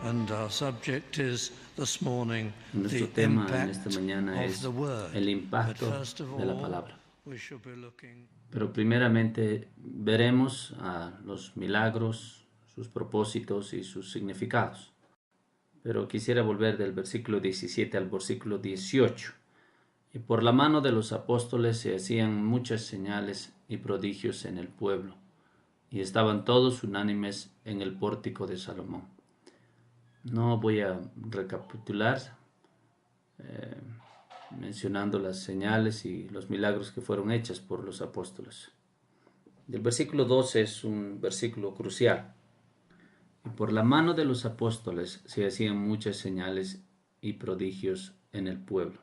And our subject is this morning Nuestro the tema en impact esta mañana of es the word. el But impacto first of de la all, palabra. we shall be looking. Pero primeramente veremos a los milagros, sus propósitos y sus significados. Pero quisiera volver del versículo 17 al versículo 18. Y por la mano de los apóstoles se hacían muchas señales y prodigios en el pueblo, y estaban todos unánimes en el pórtico de Salomón. No voy a recapitular mencionando las señales y los milagros que fueron hechas por los apóstoles. El versículo 12 es un versículo crucial. Y por la mano de los apóstoles se hacían muchas señales y prodigios en el pueblo.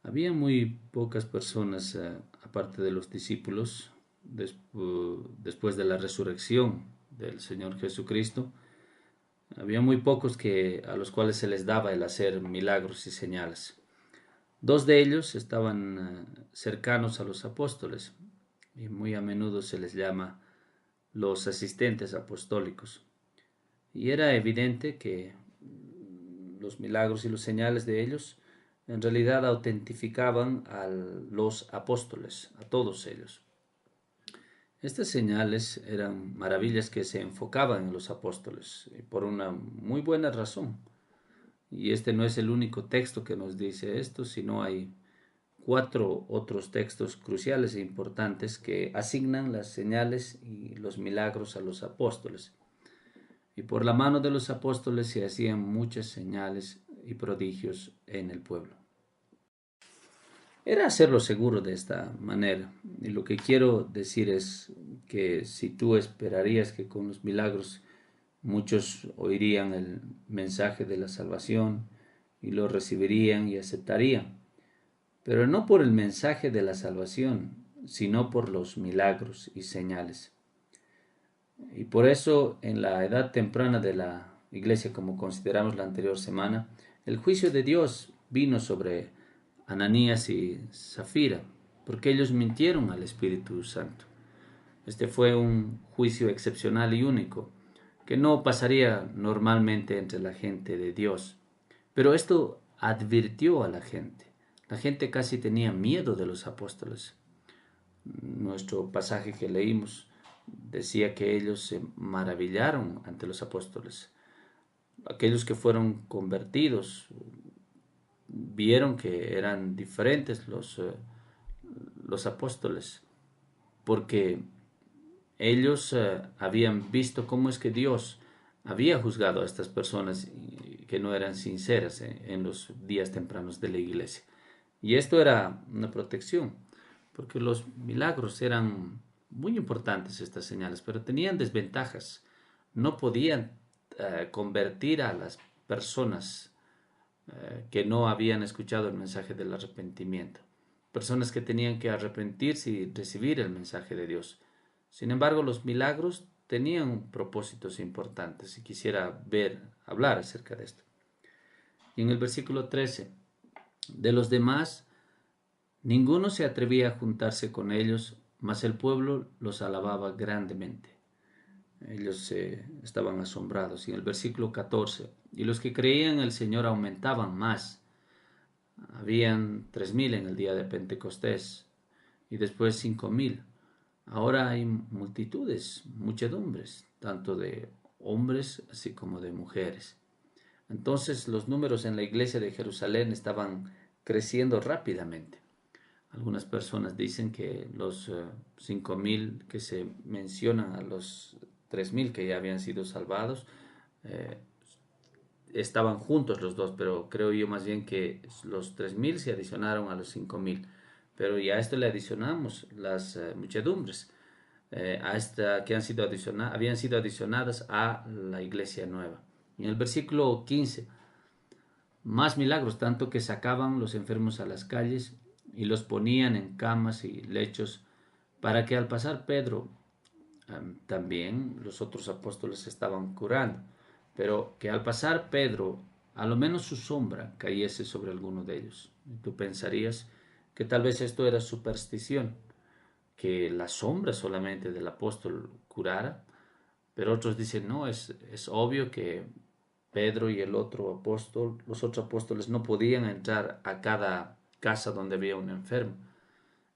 Había muy pocas personas, aparte de los discípulos, después de la resurrección del Señor Jesucristo. Había muy pocos a los cuales se les daba el hacer milagros y señales. Dos de ellos estaban cercanos a los apóstoles y muy a menudo se les llama los asistentes apostólicos. Y era evidente que los milagros y las señales de ellos en realidad autentificaban a los apóstoles, a todos ellos. Estas señales eran maravillas que se enfocaban en los apóstoles y por una muy buena razón. Y este no es el único texto que nos dice esto, sino hay 4 otros textos cruciales e importantes que asignan las señales y los milagros a los apóstoles. Y por la mano de los apóstoles se hacían muchas señales y prodigios en el pueblo. Era hacerlo seguro de esta manera. Y lo que quiero decir es que si tú esperarías que con los milagros muchos oirían el mensaje de la salvación y lo recibirían y aceptarían, pero no por el mensaje de la salvación, sino por los milagros y señales. Y por eso en la edad temprana de la iglesia, como consideramos la anterior semana, el juicio de Dios vino sobre Ananías y Zafira, porque ellos mintieron al Espíritu Santo. Este fue un juicio excepcional y único, que no pasaría normalmente entre la gente de Dios. Pero esto advirtió a la gente. La gente casi tenía miedo de los apóstoles. Nuestro pasaje que leímos decía que ellos se maravillaron ante los apóstoles. Aquellos que fueron convertidos vieron que eran diferentes los apóstoles, porque ellos habían visto cómo es que Dios había juzgado a estas personas que no eran sinceras en los días tempranos de la iglesia. Y esto era una protección, porque los milagros eran muy importantes, estas señales, pero tenían desventajas. No podían convertir a las personas que no habían escuchado el mensaje del arrepentimiento. Personas que tenían que arrepentirse y recibir el mensaje de Dios. Sin embargo, los milagros tenían propósitos importantes y quisiera hablar acerca de esto. Y en el versículo 13, de los demás, ninguno se atrevía a juntarse con ellos, mas el pueblo los alababa grandemente. Ellos estaban asombrados. Y en el versículo 14, y los que creían en el Señor aumentaban más. Habían 3,000 en el día de Pentecostés y después 5,000. Ahora hay multitudes, muchedumbres, tanto de hombres así como de mujeres. Entonces los números en la iglesia de Jerusalén estaban creciendo rápidamente. Algunas personas dicen que los 5,000 que se mencionan a los 3,000 que ya habían sido salvados, estaban juntos los dos, pero creo yo más bien que los 3,000 se adicionaron a los 5,000. Pero ya a esto le adicionamos las muchedumbres a esta que habían sido adicionadas a la iglesia nueva. Y en el versículo 15, más milagros, tanto que sacaban los enfermos a las calles y los ponían en camas y lechos, para que al pasar Pedro, también los otros apóstoles estaban curando, pero que al pasar Pedro, a lo menos su sombra cayese sobre alguno de ellos. Y tú pensarías que tal vez esto era superstición, que la sombra solamente del apóstol curara, pero otros dicen, no, es obvio que Pedro y el otro apóstol, los otros apóstoles no podían entrar a cada casa donde había un enfermo.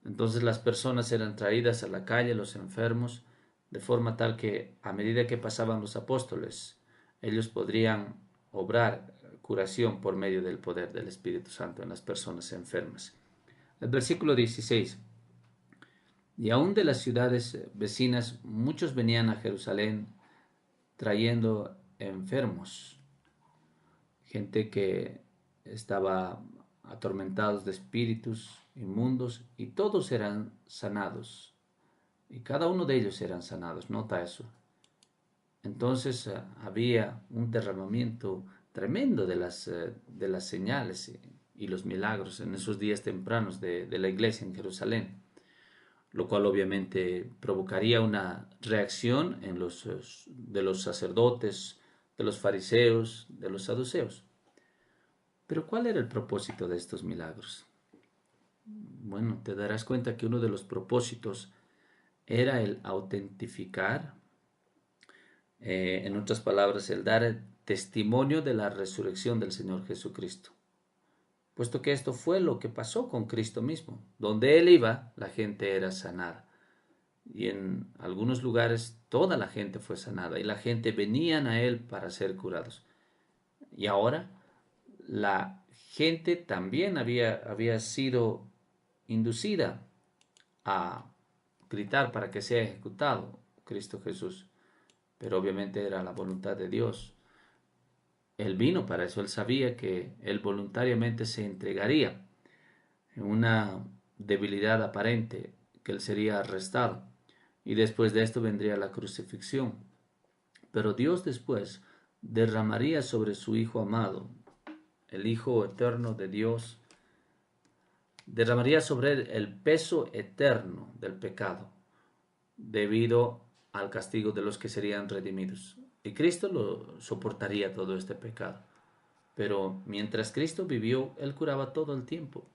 Entonces las personas eran traídas a la calle, los enfermos, de forma tal que a medida que pasaban los apóstoles, ellos podrían obrar curación por medio del poder del Espíritu Santo en las personas enfermas. El versículo 16. Y aún de las ciudades vecinas, muchos venían a Jerusalén trayendo enfermos, gente que estaba atormentados de espíritus inmundos, y todos eran sanados, y cada uno de ellos eran sanados, nota eso. Entonces había un derramamiento tremendo de las señales y los milagros en esos días tempranos de la iglesia en Jerusalén, lo cual obviamente provocaría una reacción de los sacerdotes, de los fariseos, de los saduceos. Pero ¿cuál era el propósito de estos milagros? Bueno, te darás cuenta que uno de los propósitos era el autentificar, en otras palabras, el dar testimonio de la resurrección del Señor Jesucristo. Puesto que esto fue lo que pasó con Cristo mismo. Donde Él iba, la gente era sanada. Y en algunos lugares toda la gente fue sanada y la gente venían a Él para ser curados. Y ahora la gente también había sido inducida a gritar para que sea ejecutado Cristo Jesús. Pero obviamente era la voluntad de Dios. Él vino para eso, él sabía que él voluntariamente se entregaría en una debilidad aparente, que él sería arrestado. Y después de esto vendría la crucifixión. Pero Dios después derramaría sobre su Hijo amado, el Hijo eterno de Dios, derramaría sobre él el peso eterno del pecado, debido al castigo de los que serían redimidos. Y Cristo lo soportaría todo este pecado. Pero mientras Cristo vivió, Él curaba todo el tiempo.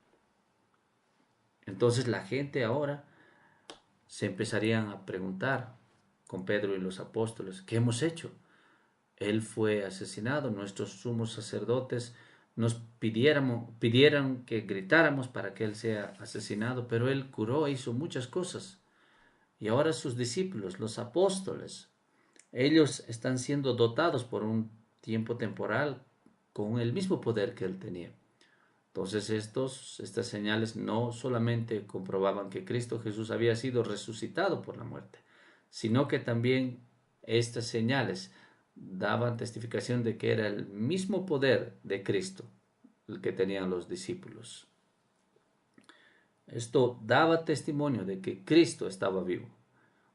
Entonces la gente ahora se empezarían a preguntar con Pedro y los apóstoles, ¿qué hemos hecho? Él fue asesinado, nuestros sumos sacerdotes nos pidieron que gritáramos para que Él sea asesinado, pero Él curó e hizo muchas cosas. Y ahora sus discípulos, los apóstoles, ellos están siendo dotados por un tiempo temporal con el mismo poder que Él tenía. Entonces estas señales no solamente comprobaban que Cristo Jesús había sido resucitado por la muerte, sino que también estas señales daban testificación de que era el mismo poder de Cristo el que tenían los discípulos. Esto daba testimonio de que Cristo estaba vivo,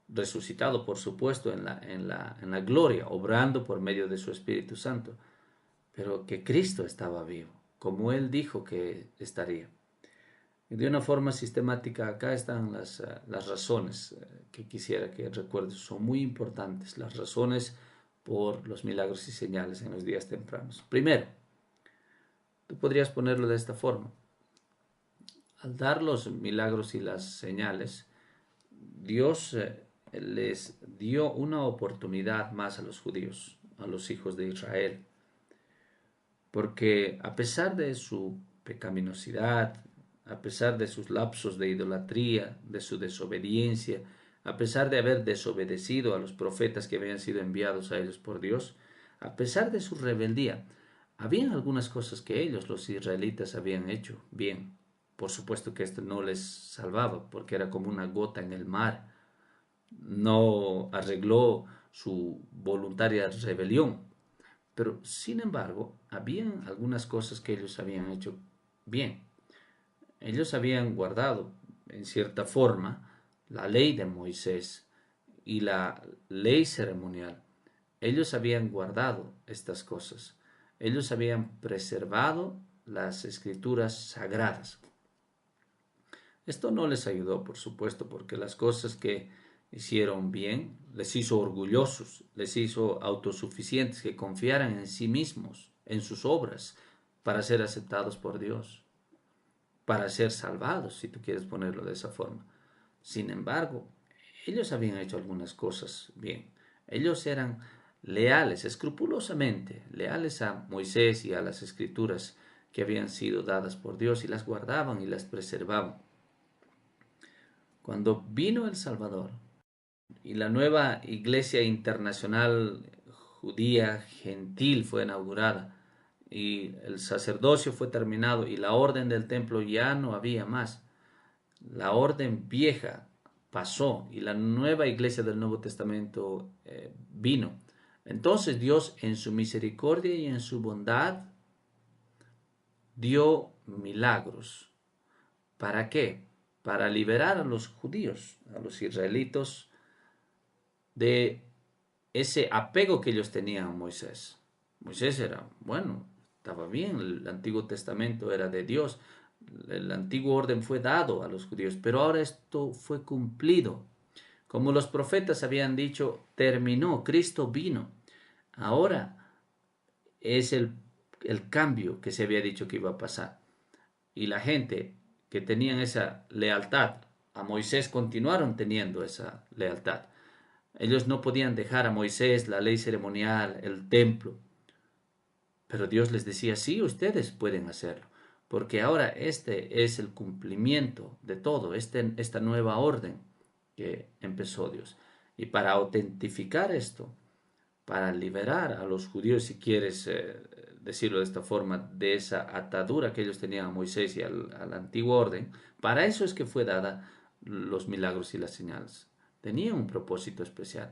resucitado por supuesto en la gloria, obrando por medio de su Espíritu Santo, pero que Cristo estaba vivo, como Él dijo que estaría. Y de una forma sistemática, acá están las razones que quisiera que recuerdes, son muy importantes, las razones por los milagros y señales en los días tempranos. Primero, tú podrías ponerlo de esta forma. Al dar los milagros y las señales, Dios les dio una oportunidad más a los judíos, a los hijos de Israel, porque a pesar de su pecaminosidad, a pesar de sus lapsos de idolatría, de su desobediencia, a pesar de haber desobedecido a los profetas que habían sido enviados a ellos por Dios, a pesar de su rebeldía, habían algunas cosas que ellos, los israelitas, habían hecho bien. Por supuesto que esto no les salvaba, porque era como una gota en el mar. No arregló su voluntaria rebelión. Pero, sin embargo, habían algunas cosas que ellos habían hecho bien. Ellos habían guardado, en cierta forma, la ley de Moisés y la ley ceremonial. Ellos habían guardado estas cosas. Ellos habían preservado las escrituras sagradas. Esto no les ayudó, por supuesto, porque las cosas que hicieron bien les hizo orgullosos, les hizo autosuficientes, que confiaran en sí mismos, en sus obras, para ser aceptados por Dios, para ser salvados, si tú quieres ponerlo de esa forma. Sin embargo, ellos habían hecho algunas cosas bien. Ellos eran leales, escrupulosamente, leales a Moisés y a las escrituras que habían sido dadas por Dios, y las guardaban y las preservaban. Cuando vino el Salvador y la nueva iglesia internacional judía gentil fue inaugurada, y el sacerdocio fue terminado y la orden del templo ya no había más, la orden vieja pasó y la nueva iglesia del Nuevo Testamento vino. Entonces Dios, en su misericordia y en su bondad, dio milagros. ¿Para qué? Para liberar a los judíos, a los israelitos, de ese apego que ellos tenían a Moisés. Moisés era, bueno, estaba bien, el Antiguo Testamento era de Dios, el antiguo orden fue dado a los judíos, pero ahora esto fue cumplido. Como los profetas habían dicho, terminó, Cristo vino. Ahora es el cambio que se había dicho que iba a pasar. Y la gente que tenían esa lealtad a Moisés continuaron teniendo esa lealtad. Ellos no podían dejar a Moisés, la ley ceremonial, el templo. Pero Dios les decía, sí, ustedes pueden hacerlo, porque ahora este es el cumplimiento de todo, esta nueva orden que empezó Dios. Y para autentificar esto, para liberar a los judíos, si quieres decirlo de esta forma, de esa atadura que ellos tenían a Moisés y al antiguo orden, para eso es que fue dada los milagros y las señales. Tenía un propósito especial.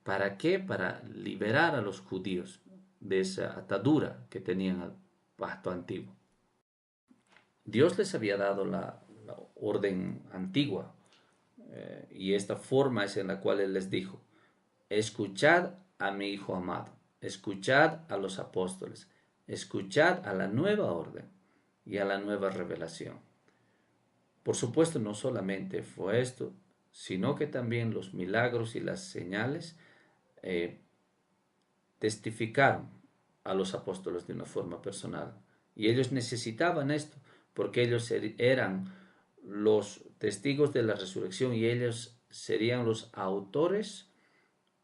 ¿Para qué? Para liberar a los judíos de esa atadura que tenían al pacto antiguo. Dios les había dado la orden antigua, y esta forma es en la cual Él les dijo, escuchad a mi Hijo amado, escuchad a los apóstoles, escuchad a la nueva orden y a la nueva revelación. Por supuesto, no solamente fue esto, sino que también los milagros y las señales eh, testificaron a los apóstoles de una forma personal. Y ellos necesitaban esto, porque ellos eran los testigos de la resurrección y ellos serían los autores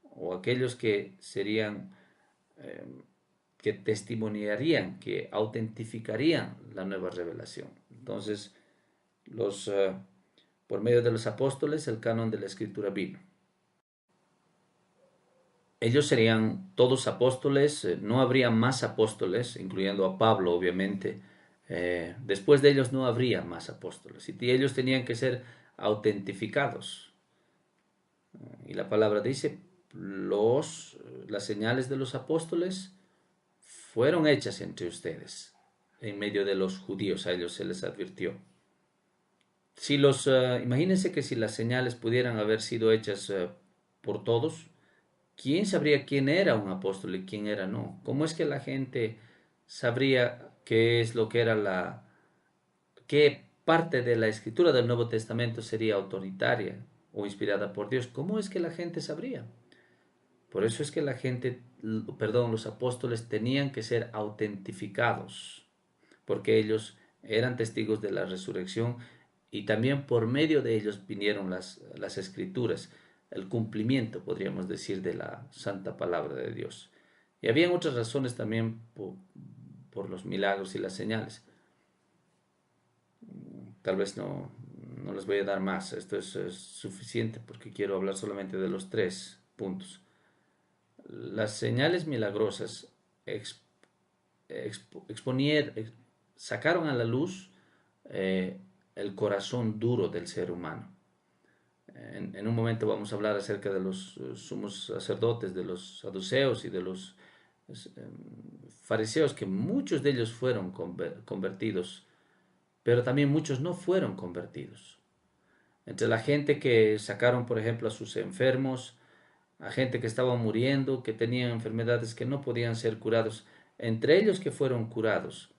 o aquellos que serían, que testimoniarían, que autentificarían la nueva revelación. Entonces, por medio de los apóstoles, el canon de la escritura vino. Ellos serían todos apóstoles, no habría más apóstoles, incluyendo a Pablo, obviamente. Después de ellos no habría más apóstoles, y ellos tenían que ser autentificados. Y la palabra dice, las señales de los apóstoles fueron hechas entre ustedes, en medio de los judíos, a ellos se les advirtió. Imagínense que si las señales pudieran haber sido hechas por todos, ¿quién sabría quién era un apóstol y quién era no? ¿Cómo es que la gente sabría qué es lo que era qué parte de la escritura del Nuevo Testamento sería autoritaria o inspirada por Dios? ¿Cómo es que la gente sabría? Por eso es que los apóstoles tenían que ser autentificados, porque ellos eran testigos de la resurrección y también por medio de ellos vinieron las escrituras, el cumplimiento, podríamos decir, de la santa palabra de Dios. Y habían otras razones también por los milagros y las señales. Tal vez no les voy a dar más, esto es suficiente porque quiero hablar solamente de los 3 puntos. Las señales milagrosas sacaron a la luz el corazón duro del ser humano. En un momento vamos a hablar acerca de los sumos sacerdotes, de los saduceos y de los fariseos, que muchos de ellos fueron convertidos, pero también muchos no fueron convertidos. Entre la gente que sacaron, por ejemplo, a sus enfermos, a gente que estaba muriendo, que tenían enfermedades que no podían ser curados, entre ellos que fueron curados,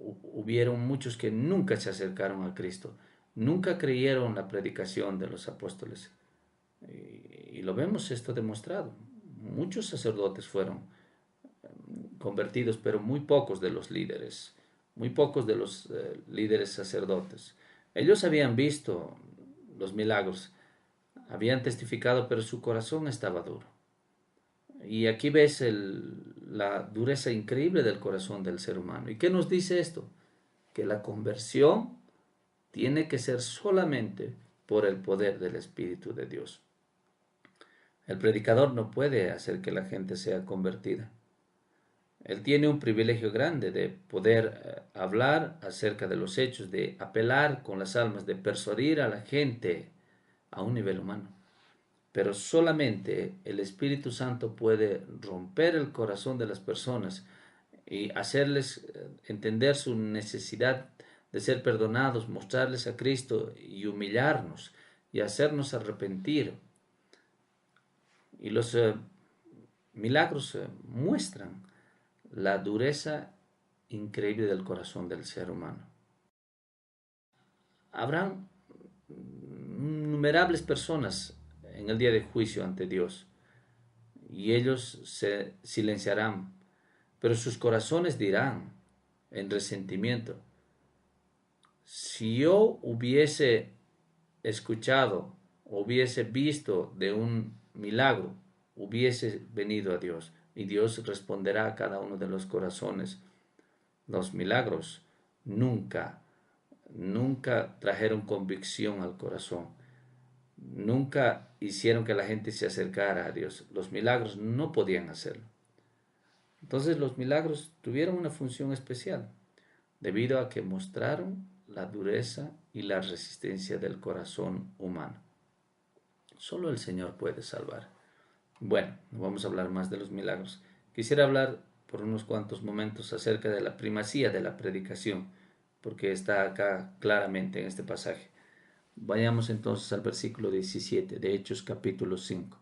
hubieron muchos que nunca se acercaron a Cristo, nunca creyeron la predicación de los apóstoles. Y lo vemos esto demostrado. Muchos sacerdotes fueron convertidos, pero muy pocos de los líderes, muy pocos de los líderes sacerdotes. Ellos habían visto los milagros, habían testificado, pero su corazón estaba duro. Y aquí ves la dureza increíble del corazón del ser humano. ¿Y qué nos dice esto? Que la conversión tiene que ser solamente por el poder del Espíritu de Dios. El predicador no puede hacer que la gente sea convertida. Él tiene un privilegio grande de poder hablar acerca de los hechos, de apelar con las almas, de persuadir a la gente a un nivel humano. Pero solamente el Espíritu Santo puede romper el corazón de las personas y hacerles entender su necesidad de ser perdonados, mostrarles a Cristo y humillarnos y hacernos arrepentir. Y los milagros muestran la dureza increíble del corazón del ser humano. Habrán innumerables personas en el día de juicio ante Dios y ellos se silenciarán, pero sus corazones dirán en resentimiento: si yo hubiese escuchado, hubiese visto de un milagro, hubiese venido a Dios, y Dios responderá a cada uno de los corazones. Los milagros nunca trajeron convicción al corazón, nunca hicieron que la gente se acercara a Dios. Los milagros no podían hacerlo. Entonces los milagros tuvieron una función especial, debido a que mostraron la dureza y la resistencia del corazón humano. Solo el Señor puede salvar. Bueno, no vamos a hablar más de los milagros. Quisiera hablar por unos cuantos momentos acerca de la primacía de la predicación, porque está acá claramente en este pasaje. Vayamos entonces al versículo 17 de Hechos capítulo 5.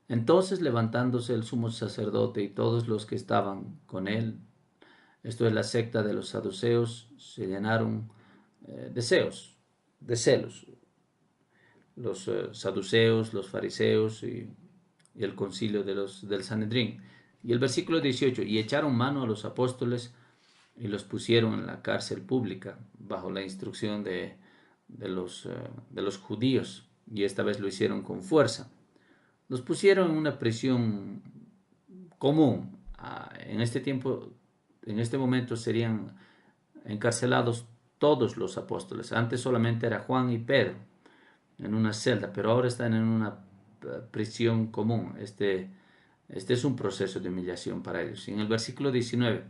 Entonces, levantándose el sumo sacerdote y todos los que estaban con él, esto es la secta de los saduceos, se llenaron de celos. Los saduceos, los fariseos y el concilio del Sanedrín. Y el versículo 18, y echaron mano a los apóstoles y los pusieron en la cárcel pública bajo la instrucción de los judíos, y esta vez lo hicieron con fuerza. Los pusieron en una prisión común. En este tiempo, en este momento serían encarcelados todos los apóstoles. Antes solamente era Juan y Pedro en una celda, pero ahora están en una prisión común. Este es un proceso de humillación para ellos. Y en el versículo 19,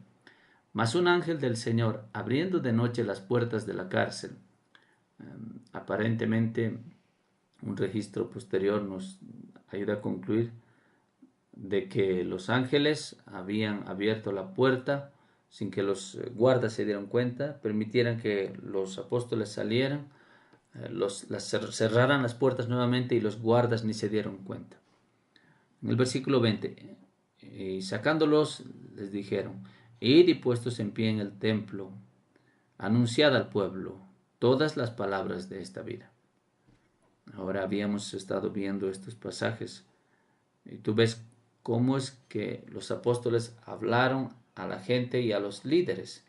mas un ángel del Señor, abriendo de noche las puertas de la cárcel, aparentemente un registro posterior nos ayuda a concluir de que los ángeles habían abierto la puerta sin que los guardas se dieran cuenta, permitieran que los apóstoles salieran, cerraran las puertas nuevamente y los guardas ni se dieron cuenta. En el versículo 20, y sacándolos les dijeron: id y puestos en pie en el templo, anunciad al pueblo todas las palabras de esta vida. Ahora habíamos estado viendo estos pasajes y tú ves cómo es que los apóstoles hablaron a la gente y a los líderes.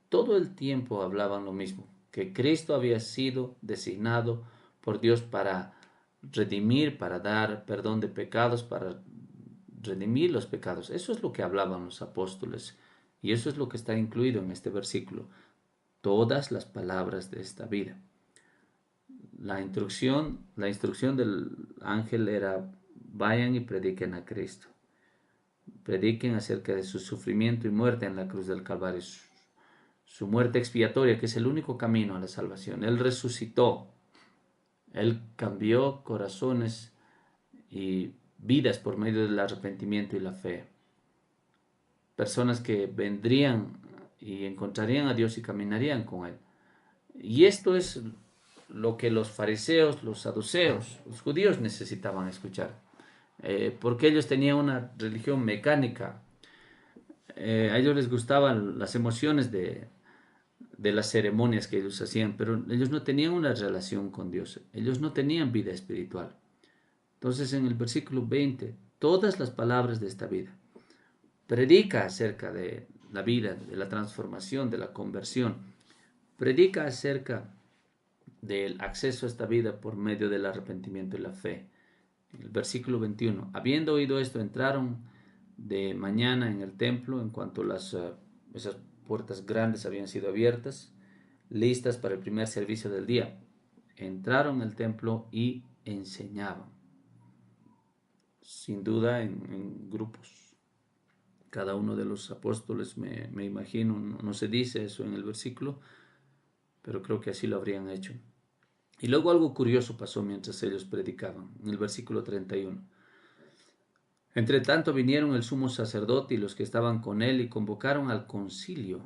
Todo el tiempo hablaban lo mismo, que Cristo había sido designado por Dios para redimir, para dar perdón de pecados, para redimir los pecados. Eso es lo que hablaban los apóstoles y eso es lo que está incluido en este versículo. Todas las palabras de esta vida. La instrucción del ángel era: vayan y prediquen a Cristo. Prediquen acerca de su sufrimiento y muerte en la cruz del Calvario, su muerte expiatoria, que es el único camino a la salvación. Él resucitó, Él cambió corazones y vidas por medio del arrepentimiento y la fe. Personas que vendrían y encontrarían a Dios y caminarían con Él. Y esto es lo que los fariseos, los saduceos, los judíos necesitaban escuchar. Porque ellos tenían una religión mecánica. A ellos les gustaban las emociones de las ceremonias que ellos hacían, pero ellos no tenían una relación con Dios. Ellos no tenían vida espiritual. Entonces en el versículo 20, todas las palabras de esta vida. Predica acerca de la vida, de la transformación, de la conversión. Predica acerca del acceso a esta vida por medio del arrepentimiento y la fe. El versículo 21. Habiendo oído esto, entraron de mañana en el templo en cuanto esas puertas grandes habían sido abiertas, listas para el primer servicio del día. Entraron al templo y enseñaban, sin duda en grupos. Cada uno de los apóstoles, me imagino, no se dice eso en el versículo, pero creo que así lo habrían hecho. Y luego algo curioso pasó mientras ellos predicaban, en el versículo 31. Entre tanto vinieron el sumo sacerdote y los que estaban con él y convocaron al concilio.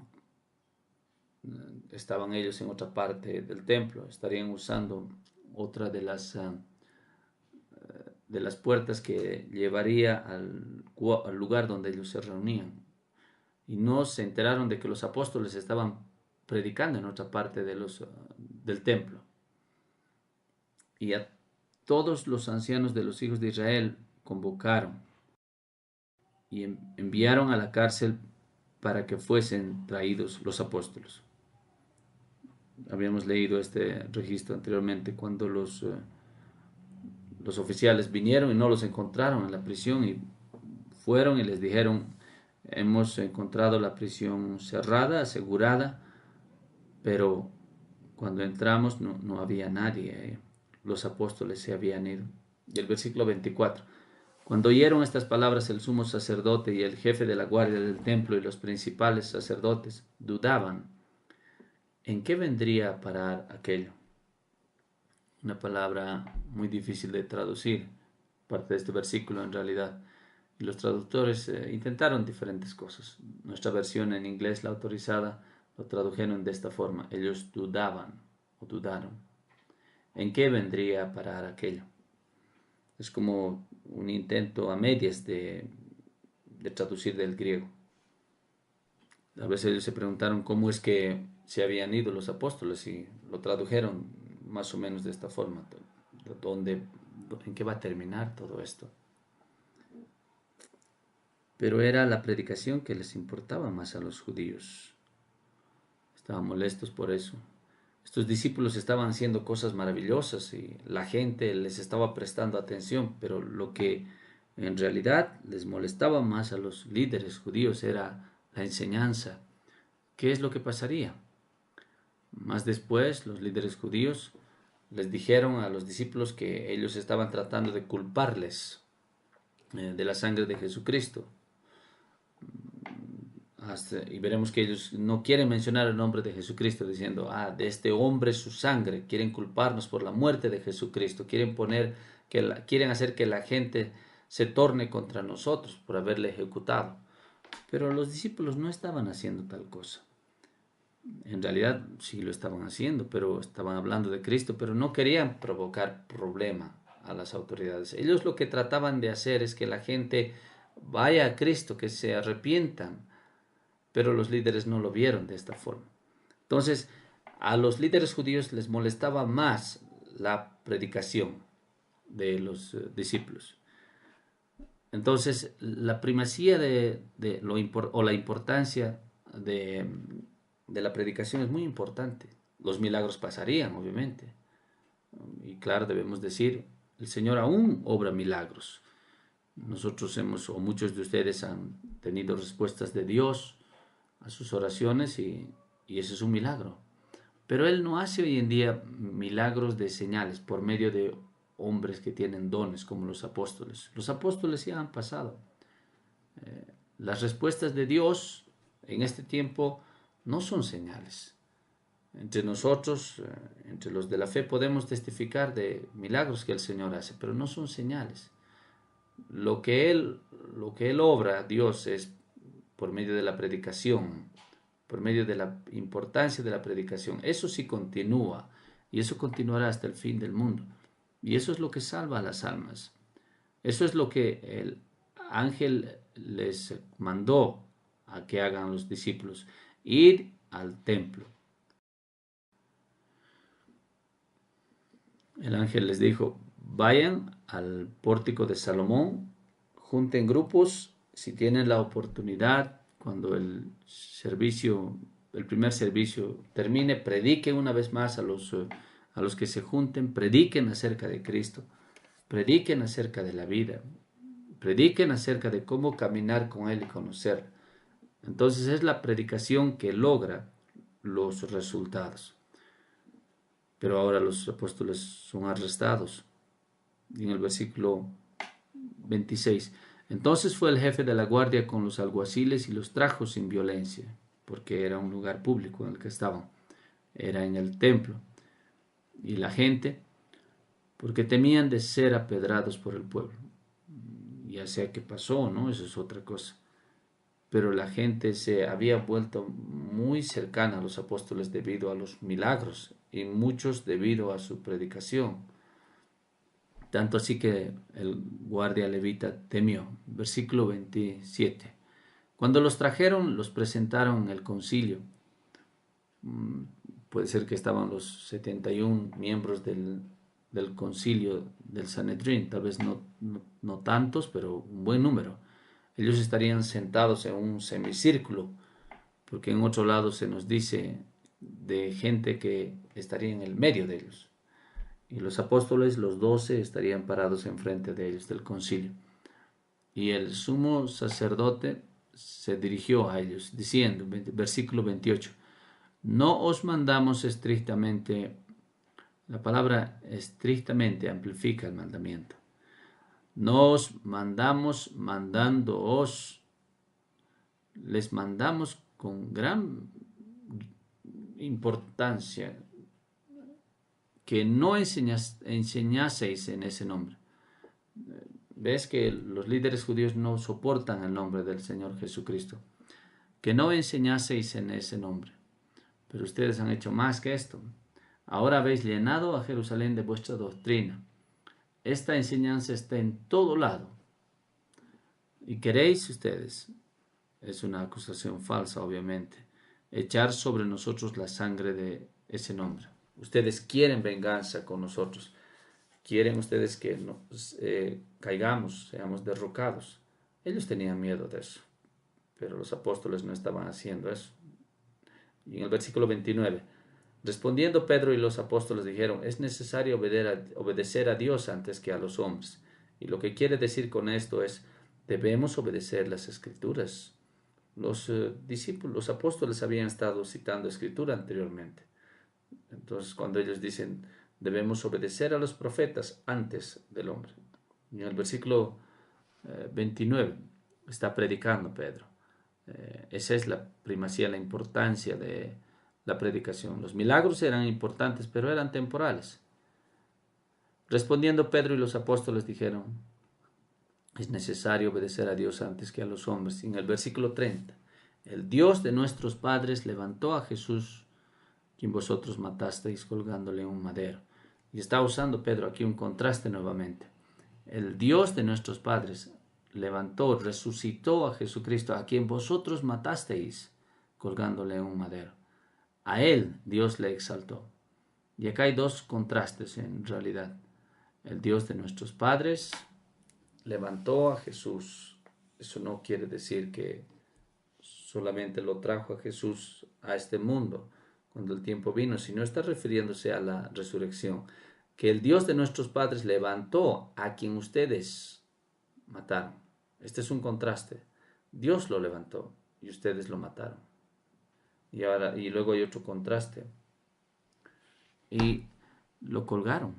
Estaban ellos en otra parte del templo, estarían usando otra de las puertas que llevaría al lugar donde ellos se reunían. Y no se enteraron de que los apóstoles estaban predicando en otra parte del templo. Y a todos los ancianos de los hijos de Israel convocaron y enviaron a la cárcel para que fuesen traídos los apóstoles. Habíamos leído este registro anteriormente cuando los oficiales vinieron y no los encontraron en la prisión y fueron y les dijeron: hemos encontrado la prisión cerrada, asegurada, pero cuando entramos no había nadie, los apóstoles se habían ido. Y el versículo 24. Cuando oyeron estas palabras, el sumo sacerdote y el jefe de la guardia del templo y los principales sacerdotes dudaban en qué vendría a parar aquello. Una palabra muy difícil de traducir, parte de este versículo en realidad. Y los traductores intentaron diferentes cosas. Nuestra versión en inglés, la autorizada, lo tradujeron de esta forma: ellos dudaban o dudaron. ¿En qué vendría a parar aquello? Es como un intento a medias de traducir del griego. A veces ellos se preguntaron cómo es que se habían ido los apóstoles y lo tradujeron más o menos de esta forma. ¿En qué va a terminar todo esto? Pero era la predicación que les importaba más a los judíos. Estaban molestos por eso. Estos discípulos estaban haciendo cosas maravillosas y la gente les estaba prestando atención, pero lo que en realidad les molestaba más a los líderes judíos era la enseñanza. ¿Qué es lo que pasaría? Más después, los líderes judíos les dijeron a los discípulos que ellos estaban tratando de culparles de la sangre de Jesucristo. Y veremos que ellos no quieren mencionar el nombre de Jesucristo, diciendo: de este hombre su sangre. Quieren culparnos por la muerte de Jesucristo. Quieren hacer que la gente se torne contra nosotros por haberle ejecutado. Pero los discípulos no estaban haciendo tal cosa. En realidad sí lo estaban haciendo, pero estaban hablando de Cristo, pero no querían provocar problema a las autoridades. Ellos lo que trataban de hacer es que la gente vaya a Cristo, que se arrepientan, pero los líderes no lo vieron de esta forma. Entonces, a los líderes judíos les molestaba más la predicación de los discípulos. Entonces, la primacía la importancia de la predicación es muy importante. Los milagros pasarían, obviamente. Y claro, debemos decir, el Señor aún obra milagros. Nosotros o muchos de ustedes han tenido respuestas de Dios a sus oraciones y ese es un milagro. Pero Él no hace hoy en día milagros de señales por medio de hombres que tienen dones como los apóstoles. Los apóstoles ya han pasado. Las respuestas de Dios en este tiempo no son señales. Entre nosotros, entre los de la fe, podemos testificar de milagros que el Señor hace, pero no son señales. Lo que Él obra, Dios, es por medio de la predicación, por medio de la importancia de la predicación. Eso sí continúa y eso continuará hasta el fin del mundo. Y eso es lo que salva a las almas. Eso es lo que el ángel les mandó a que hagan los discípulos: ir al templo. El ángel les dijo: vayan al pórtico de Salomón, junten grupos, si tienen la oportunidad, cuando el primer servicio termine, prediquen una vez más a los que se junten, prediquen acerca de Cristo. prediquen acerca de la vida, prediquen acerca de cómo caminar con Él y conocerlo. Entonces es la predicación que logra los resultados. Pero ahora los apóstoles son arrestados. Y en el versículo 26, entonces fue el jefe de la guardia con los alguaciles y los trajo sin violencia, porque era un lugar público en el que estaban, era en el templo. Y la gente, porque temían de ser apedrados por el pueblo. Ya sea que pasó, ¿no? Eso es otra cosa. Pero la gente se había vuelto muy cercana a los apóstoles debido a los milagros y muchos debido a su predicación. Tanto así que el guardia levita temió. Versículo 27. Cuando los trajeron, los presentaron en el concilio. Puede ser que estaban los 71 miembros del concilio del Sanedrín, tal vez no tantos, pero un buen número. Ellos estarían sentados en un semicírculo, porque en otro lado se nos dice de gente que estaría en el medio de ellos. Y los apóstoles, los 12, estarían parados enfrente de ellos del concilio. Y el sumo sacerdote se dirigió a ellos, diciendo, versículo 28, no os mandamos estrictamente, la palabra estrictamente amplifica el mandamiento. No os mandamos mandándoos, les mandamos con gran importancia que no enseñaseis en ese nombre. Ves que los líderes judíos no soportan el nombre del Señor Jesucristo. Que no enseñaseis en ese nombre. Pero ustedes han hecho más que esto. Ahora habéis llenado a Jerusalén de vuestra doctrina. Esta enseñanza está en todo lado. Y queréis ustedes, es una acusación falsa obviamente, echar sobre nosotros la sangre de ese nombre. Ustedes quieren venganza con nosotros. Quieren ustedes que nos caigamos, seamos derrocados. Ellos tenían miedo de eso, pero los apóstoles no estaban haciendo eso. Y en el versículo 29, respondiendo Pedro y los apóstoles dijeron, es necesario obedecer a Dios antes que a los hombres. Y lo que quiere decir con esto es, debemos obedecer las escrituras. Los discípulos, los apóstoles habían estado citando escritura anteriormente. Entonces cuando ellos dicen, debemos obedecer a los profetas antes del hombre. Y en el versículo 29 está predicando Pedro. Esa es la primacía, la importancia de la predicación. Los milagros eran importantes, pero eran temporales. Respondiendo Pedro y los apóstoles dijeron, es necesario obedecer a Dios antes que a los hombres. Y en el versículo 30, el Dios de nuestros padres levantó a Jesús, quien vosotros matasteis colgándole en un madero. Y está usando Pedro aquí un contraste nuevamente. El Dios de nuestros padres levantó, resucitó a Jesucristo, a quien vosotros matasteis colgándole en un madero. A él Dios le exaltó. Y acá hay dos contrastes en realidad. El Dios de nuestros padres levantó a Jesús. Eso no quiere decir que solamente lo trajo a Jesús a este mundo cuando el tiempo vino, sino está refiriéndose a la resurrección. Que el Dios de nuestros padres levantó a quien ustedes mataron. Este es un contraste. Dios lo levantó y ustedes lo mataron. Y luego hay otro contraste. Y lo colgaron.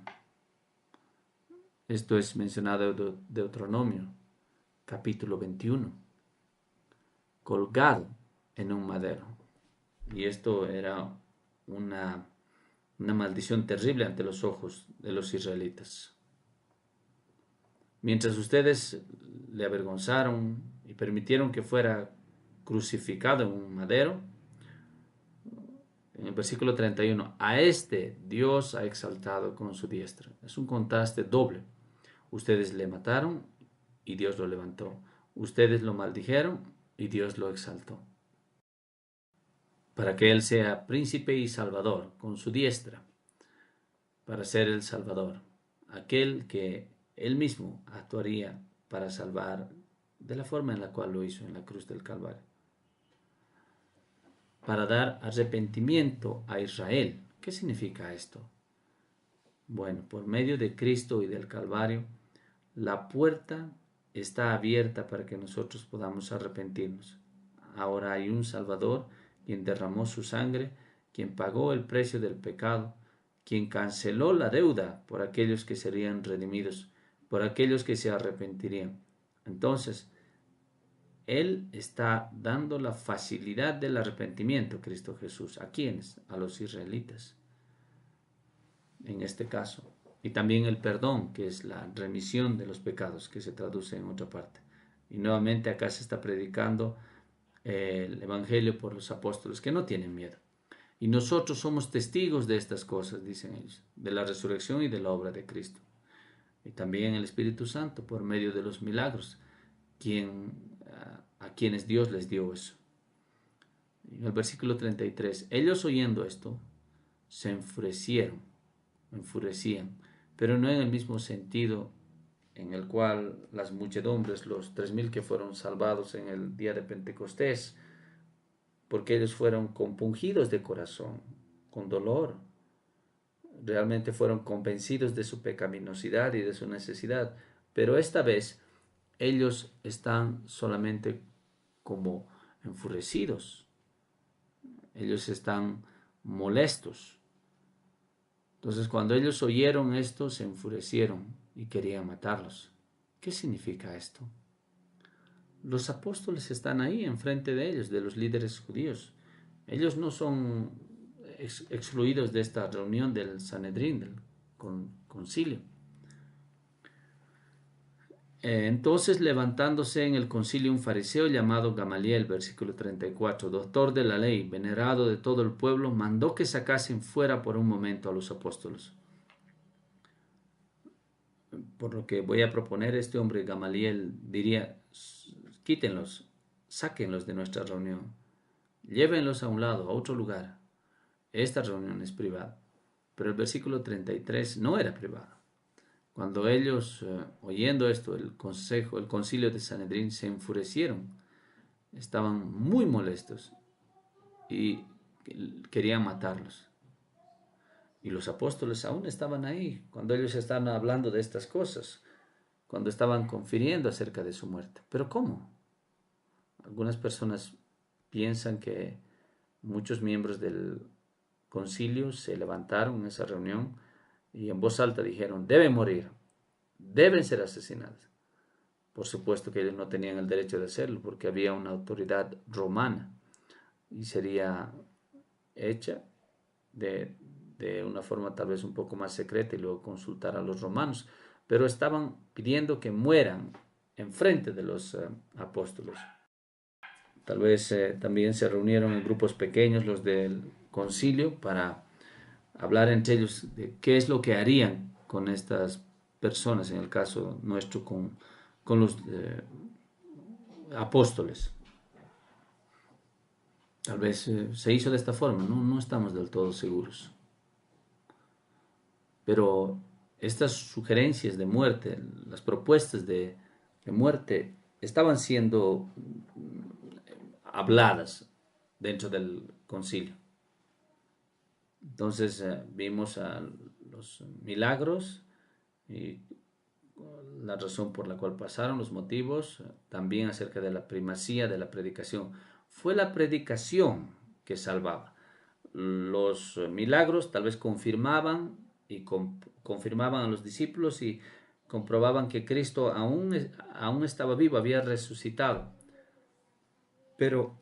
Esto es mencionado en Deuteronomio, capítulo 21. Colgado en un madero. Y esto era una maldición terrible ante los ojos de los israelitas. Mientras ustedes le avergonzaron y permitieron que fuera crucificado en un madero, en el versículo 31, a este Dios ha exaltado con su diestra. Es un contraste doble. Ustedes le mataron y Dios lo levantó. Ustedes lo maldijeron y Dios lo exaltó. Para que Él sea príncipe y salvador con su diestra. Para ser el salvador. Aquel que Él mismo actuaría para salvar de la forma en la cual lo hizo en la cruz del Calvario. Para dar arrepentimiento a Israel. ¿Qué significa esto? Bueno, por medio de Cristo y del Calvario, La puerta está abierta para que nosotros podamos arrepentirnos. Ahora hay un Salvador quien derramó su sangre, quien pagó el precio del pecado, quien canceló la deuda por aquellos que serían redimidos, por aquellos que se arrepentirían. Entonces, Él está dando la facilidad del arrepentimiento, Cristo Jesús. ¿A quiénes? A los israelitas, en este caso. Y también el perdón, que es la remisión de los pecados, que se traduce en otra parte. Y nuevamente acá se está predicando el Evangelio por los apóstoles, que no tienen miedo. Y nosotros somos testigos de estas cosas, dicen ellos, de la resurrección y de la obra de Cristo. Y también el Espíritu Santo, por medio de los milagros, a quienes Dios les dio eso. En el versículo 33, ellos oyendo esto, se enfurecieron, pero no en el mismo sentido en el cual las muchedumbres, los 3,000 que fueron salvados en el día de Pentecostés, porque ellos fueron compungidos de corazón, con dolor, realmente fueron convencidos de su pecaminosidad y de su necesidad, pero esta vez ellos están solamente como enfurecidos, ellos están molestos. Entonces cuando ellos oyeron esto se enfurecieron y querían matarlos. ¿Qué significa esto? Los apóstoles están ahí enfrente de ellos, de los líderes judíos. Ellos no son excluidos de esta reunión del Sanedrín, del concilio. Entonces, levantándose en el concilio un fariseo llamado Gamaliel, versículo 34, doctor de la ley, venerado de todo el pueblo, mandó que sacasen fuera por un momento a los apóstoles. Por lo que voy a proponer, este hombre Gamaliel diría, quítenlos, sáquenlos de nuestra reunión, llévenlos a un lado, a otro lugar. Esta reunión es privada. Pero el versículo 33 no era privado. Cuando ellos, oyendo esto, el concilio de Sanedrín, se enfurecieron, estaban muy molestos y querían matarlos. Y los apóstoles aún estaban ahí, cuando ellos estaban hablando de estas cosas, cuando estaban confiriendo acerca de su muerte. ¿Pero cómo? Algunas personas piensan que muchos miembros del concilio se levantaron en esa reunión y en voz alta dijeron, deben morir, deben ser asesinados. Por supuesto que ellos no tenían el derecho de hacerlo porque había una autoridad romana y sería hecha de una forma tal vez un poco más secreta y luego consultar a los romanos, pero estaban pidiendo que mueran en frente de los apóstoles. Tal vez también se reunieron en grupos pequeños los del concilio para hablar entre ellos de qué es lo que harían con estas personas, en el caso nuestro con los apóstoles. Tal vez se hizo de esta forma, no estamos del todo seguros. Pero estas sugerencias de muerte, las propuestas de muerte, estaban siendo habladas dentro del concilio. Entonces vimos a los milagros y la razón por la cual pasaron, los motivos, también acerca de la primacía de la predicación. Fue la predicación que salvaba. Los milagros tal vez confirmaban confirmaban a los discípulos y comprobaban que Cristo aún estaba vivo, había resucitado. Pero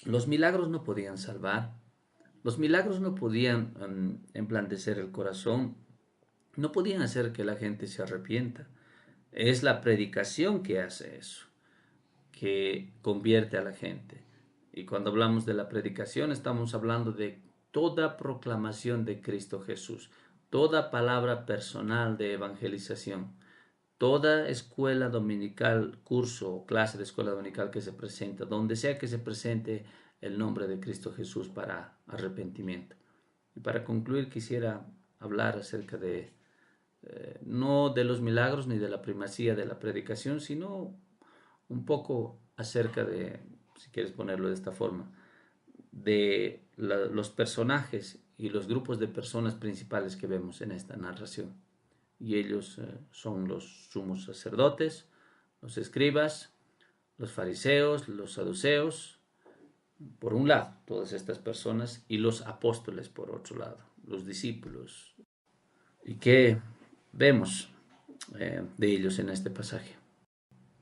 los milagros no podían salvar. Los milagros no podían emblandecer el corazón, no podían hacer que la gente se arrepienta. Es la predicación que hace eso, que convierte a la gente. Y cuando hablamos de la predicación, estamos hablando de toda proclamación de Cristo Jesús, toda palabra personal de evangelización, toda escuela dominical, curso o clase de escuela dominical que se presenta, donde sea que se presente el nombre de Cristo Jesús para arrepentimiento. Y para concluir quisiera hablar acerca de no de los milagros ni de la primacía de la predicación, sino un poco acerca de, si quieres ponerlo de esta forma, de los personajes y los grupos de personas principales que vemos en esta narración. y ellos son los sumos sacerdotes, los escribas, los fariseos, los saduceos, por un lado, todas estas personas, y los apóstoles por otro lado, los discípulos. ¿Y qué vemos de ellos en este pasaje?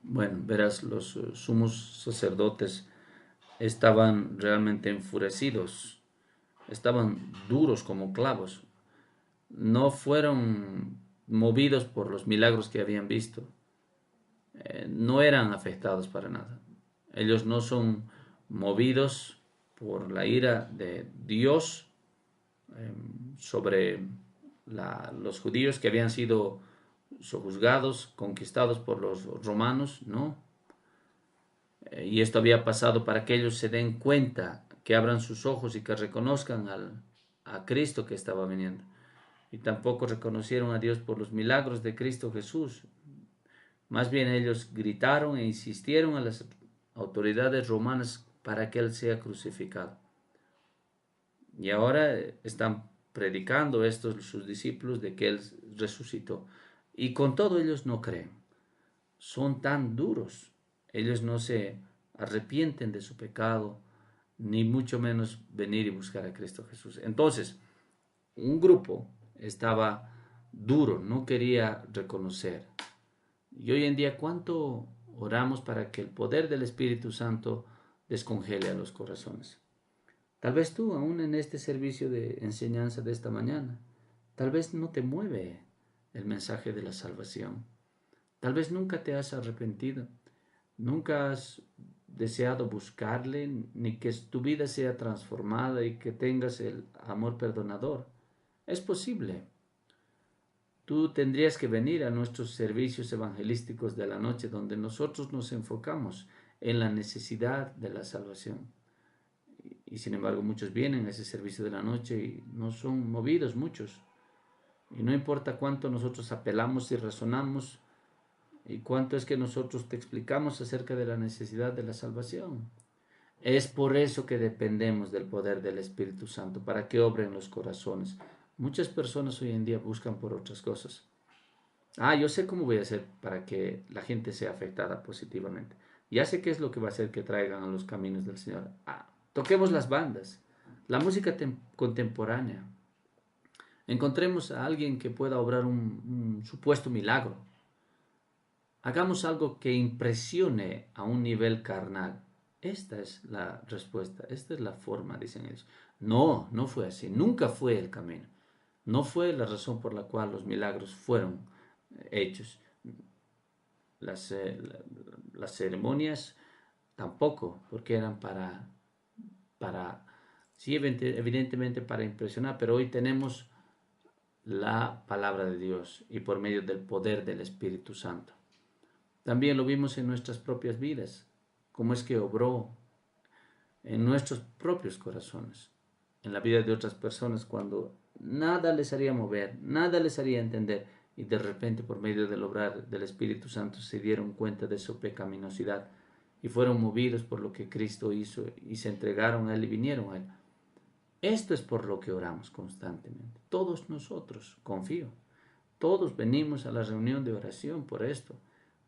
Bueno, verás, los sumos sacerdotes estaban realmente enfurecidos, estaban duros como clavos, no fueron movidos por los milagros que habían visto, no eran afectados para nada. Ellos no son movidos por la ira de Dios sobre los judíos que habían sido sojuzgados, conquistados por los romanos, ¿no? Y esto había pasado para que ellos se den cuenta, que abran sus ojos y que reconozcan a Cristo que estaba viniendo. Y tampoco reconocieron a Dios por los milagros de Cristo Jesús. Más bien ellos gritaron e insistieron a las autoridades romanas para que Él sea crucificado. Y ahora están predicando estos sus discípulos de que Él resucitó. Y con todo ellos no creen. Son tan duros. Ellos no se arrepienten de su pecado, ni mucho menos venir y buscar a Cristo Jesús. Entonces, un grupo estaba duro, no quería reconocer. Y hoy en día, ¿cuánto oramos para que el poder del Espíritu Santo descongele a los corazones? Tal vez tú, aún en este servicio de enseñanza de esta mañana, tal vez no te mueve el mensaje de la salvación. Tal vez nunca te has arrepentido, nunca has deseado buscarle, ni que tu vida sea transformada y que tengas el amor perdonador. Es posible. Tú tendrías que venir a nuestros servicios evangelísticos de la noche, donde nosotros nos enfocamos en la necesidad de la salvación. Y sin embargo muchos vienen a ese servicio de la noche y no son movidos muchos. Y no importa cuánto nosotros apelamos y razonamos y cuánto es que nosotros te explicamos acerca de la necesidad de la salvación. Es por eso que dependemos del poder del Espíritu Santo, para que obre en los corazones. Muchas personas hoy en día buscan por otras cosas. Yo sé cómo voy a hacer para que la gente sea afectada positivamente. Ya sé qué es lo que va a hacer que traigan a los caminos del Señor. Toquemos las bandas, la música contemporánea. Encontremos a alguien que pueda obrar un supuesto milagro. Hagamos algo que impresione a un nivel carnal. Esta es la respuesta, esta es la forma, dicen ellos. No, no fue así, nunca fue el camino. No fue la razón por la cual los milagros fueron hechos. Las ceremonias tampoco, porque eran sí, evidentemente para impresionar, pero hoy tenemos la palabra de Dios y por medio del poder del Espíritu Santo. También lo vimos en nuestras propias vidas, cómo es que obró en nuestros propios corazones, en la vida de otras personas, cuando nada les haría mover, nada les haría entender, y de repente por medio del obrar del Espíritu Santo se dieron cuenta de su pecaminosidad y fueron movidos por lo que Cristo hizo y se entregaron a Él y vinieron a Él. Esto es por lo que oramos constantemente. Todos nosotros, confío, todos venimos a la reunión de oración por esto.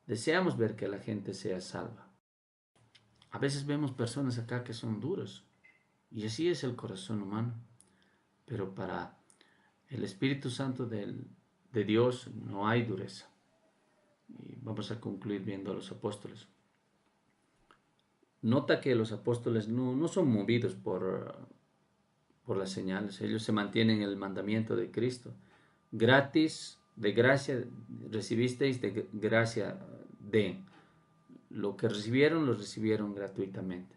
Deseamos ver que la gente sea salva. A veces vemos personas acá que son duros, y así es el corazón humano. Pero para el Espíritu Santo de Dios no hay dureza. Y vamos a concluir viendo a los apóstoles. Nota que los apóstoles no son movidos por las señales. Ellos se mantienen en el mandamiento de Cristo. Gratis, de gracia recibisteis, de gracia den. Lo que recibieron, lo recibieron gratuitamente.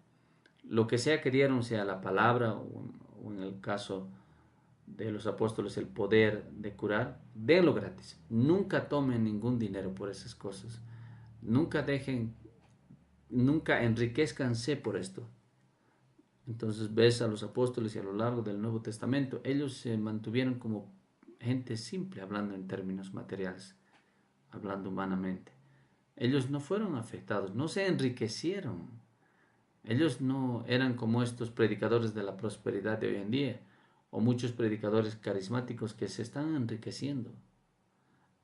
Lo que sea que dieron, sea la palabra o en el caso de los apóstoles el poder de curar, denlo gratis. Nunca tomen ningún dinero por esas cosas. Nunca enriquezcanse por esto. Entonces ves a los apóstoles y a lo largo del Nuevo Testamento, ellos se mantuvieron como gente simple, hablando en términos materiales, hablando humanamente. Ellos no fueron afectados, no se enriquecieron. Ellos no eran como estos predicadores de la prosperidad de hoy en día, o muchos predicadores carismáticos que se están enriqueciendo.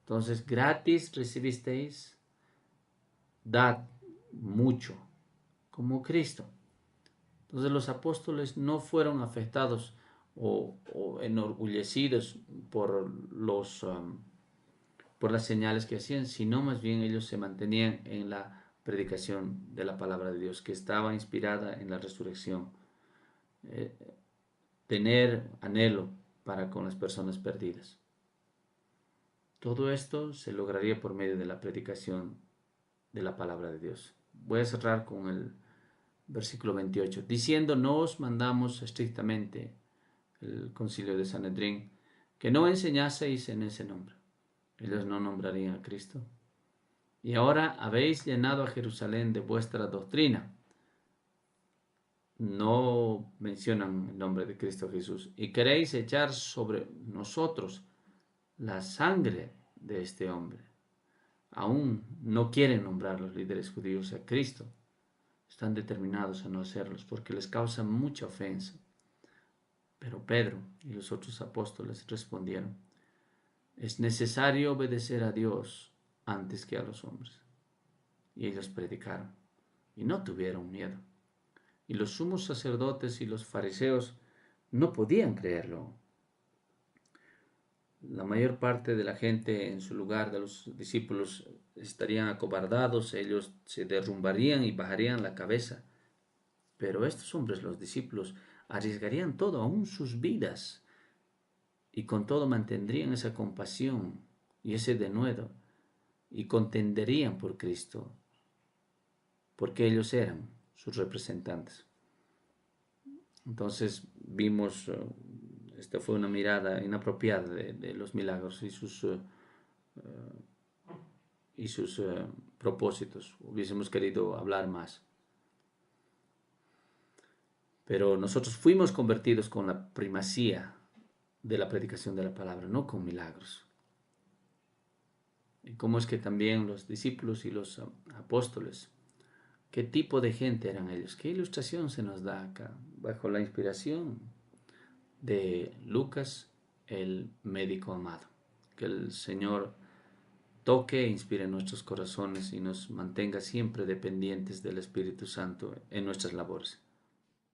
Entonces, gratis recibisteis, dad mucho, como Cristo. Entonces los apóstoles no fueron afectados o enorgullecidos por las señales que hacían, sino más bien ellos se mantenían en la predicación de la palabra de Dios, que estaba inspirada en la resurrección. Tener anhelo para con las personas perdidas. Todo esto se lograría por medio de la predicación de la palabra de Dios. Voy a cerrar con el versículo 28, diciendo: no os mandamos estrictamente, el concilio de Sanedrín, que no enseñaseis en ese nombre. Ellos no nombrarían a Cristo. Y ahora habéis llenado a Jerusalén de vuestra doctrina. No mencionan el nombre de Cristo Jesús. Y queréis echar sobre nosotros la sangre de este hombre. Aún no quieren nombrar los líderes judíos a Cristo. Están determinados a no hacerlos porque les causa mucha ofensa. Pero Pedro y los otros apóstoles respondieron: es necesario obedecer a Dios antes que a los hombres. Y ellos predicaron y no tuvieron miedo. Y los sumos sacerdotes y los fariseos no podían creerlo. La mayor parte de la gente en su lugar, de los discípulos, estarían acobardados, ellos se derrumbarían y bajarían la cabeza. Pero estos hombres, los discípulos, arriesgarían todo, aún sus vidas, y con todo mantendrían esa compasión y ese denuedo, y contenderían por Cristo, porque ellos eran sus representantes. Entonces vimos, esta fue una mirada inapropiada de los milagros y sus propósitos. Hubiésemos querido hablar más. Pero nosotros fuimos convertidos con la primacía de la predicación de la palabra, no con milagros. Y cómo es que también los discípulos y los apóstoles, ¿qué tipo de gente eran ellos? ¿Qué ilustración se nos da acá? Bajo la inspiración de Lucas, el médico amado. Que el Señor toque e inspire nuestros corazones y nos mantenga siempre dependientes del Espíritu Santo en nuestras labores.